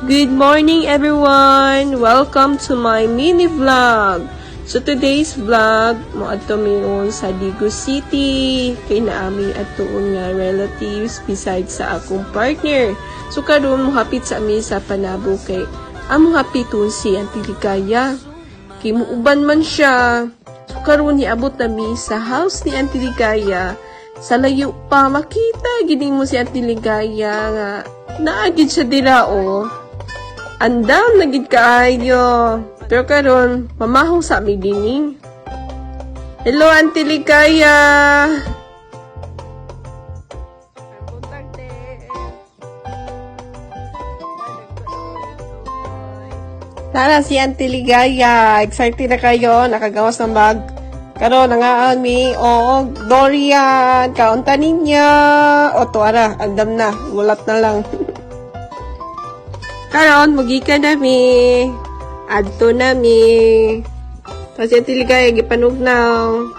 Good morning everyone! Welcome to my mini vlog. So today's vlog, mo ato mayroon sa Digo City. Kay naami atoon nga relatives besides sa akong partner. So karon mo hapit sa amin sa Panabo kay amo hapitun si Auntie Ligaya. Kay muuban man siya. So karon niabot nami sa house ni Auntie Ligaya. Sa layo pa makita gid mo si Auntie Ligaya nga naagid siya dira oh. Andam na gid kaayo. Pero karon mamahong sa mi dining. Hello Auntie Ligaya. Tara si Auntie Ligaya. Excited na kayo. Nakagawas ng bag. Karon nangaan mi. O Dorian. Kaunta ninyo. O tuara. Andam na. Gulat na lang. Karon, magika na mi. Adto na mi. Kasi Auntie Ligaya, gipanugnaw.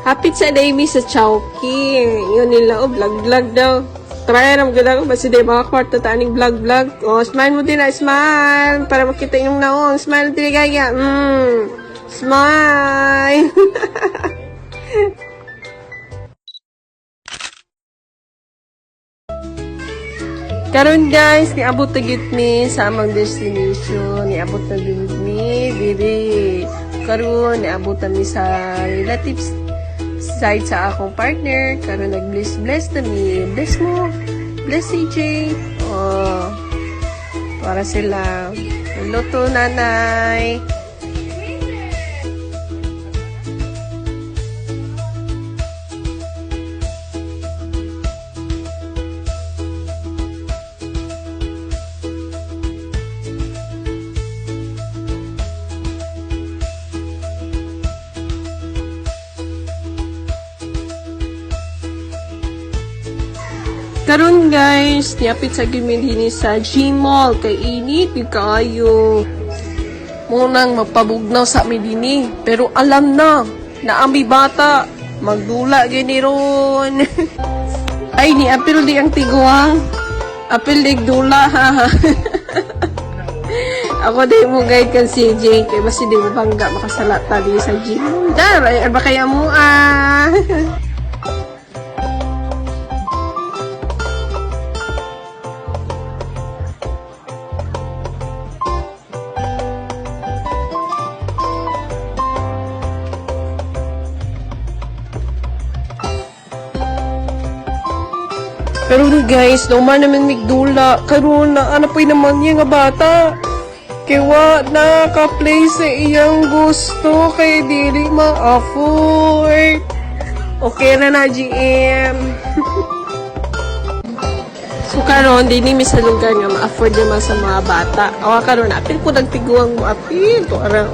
Hapit sa day mi sa Chowking. Yun nila, vlog-vlog daw. Try na maganda ko, basta day mga kwarto taaning vlog-vlog. Smile mo din na, smile. Para makita yung naong. Smile, Auntie Ligaya. Smile. Karon guys, niabot na gid mi sa amang destination. Niabot na gid mi diri. Karon niabot na mi sa relatives side sa akong partner. Karon nag-bless na mi. Bless mo. Bless CJ. Oh. Para sila. Luto nanay. Karon guys, niapit sa gimin din sa G-Mall kay init di kaayo. Munang magpabugnaw sa midini, pero alam na ang bata magdula gini ron. Ay ni apil di ang tiguang. Apil di dula ha. Ako di mo guide kan CJ kay basi di mo bangga makasalata di sa G-Mall. Dar ay ba kaya mo Pero guys, naman naman migdula. Karon na ano po'y naman yung nga bata. Kaya naka-play sa iyang gusto kay dili ma-afford. Okay na GM. So karon dili mi sa lugar nga ma-afford naman sa mga bata. Awa karon apil ko nagtiguang mo apil to ara.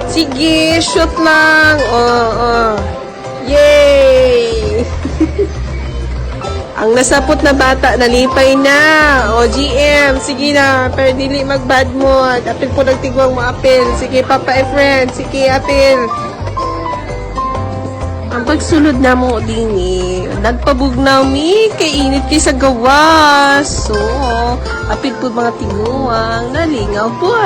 Sige, shoot lang. Yay! Ang nasapot na bata, nalipay na. GM, sige na. Pero dili mag-bad mood. Apil po nagtigwang mo, apil. Sige, Papa and friend. Sige, apil. Ang pagsulod na mo din nagpabugnaw mi. Kay init kay sa gawas. So, apil po mga tinguang. Nalingaw po.